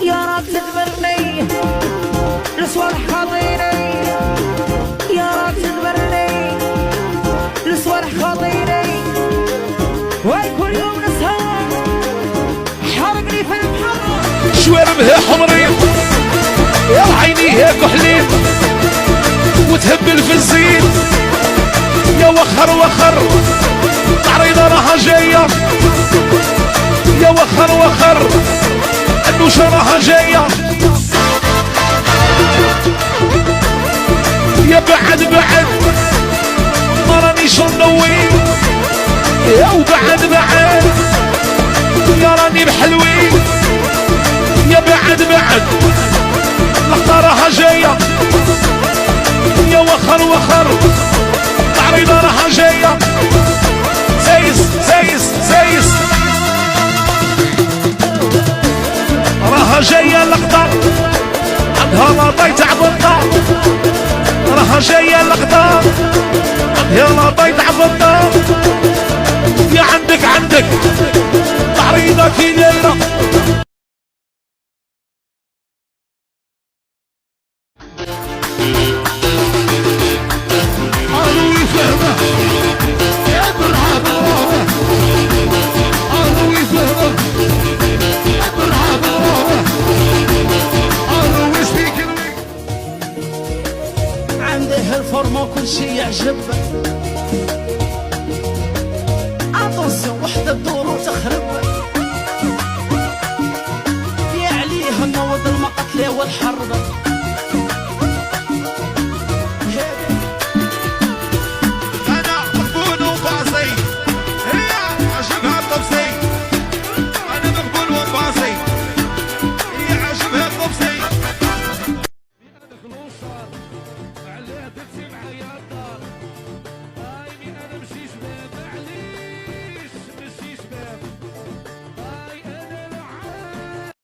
يا راك تدبرني لصوالح خاطيني، يا راك تدبرني لصوالح خاطيني، واي كل يوم نسهر حرقني في البحر شواربها حمري يا عيني هي كحلين وتهبل في الزين يا وخر وخر تعريضة راها جاية يا وخر وخر النوشة راها جاية يا بعد بعد ما رانيش نوي يا وبعد بعد يا راني بحلوي يا بعد بعد لقطة راها جاية يا وخر وخر تعريضة راها جاية زايس زايس زايس راها جاية لقطة عندها لاطي تاع بطة راها جاية لقطة عندها لاطي تاع بطة يا عندك تعريضة كي دايرة الفورمة وكل شي يعجب، اتونسيون وحدة تدور وتخرب، يا عليه النوض المقتلة والحرب.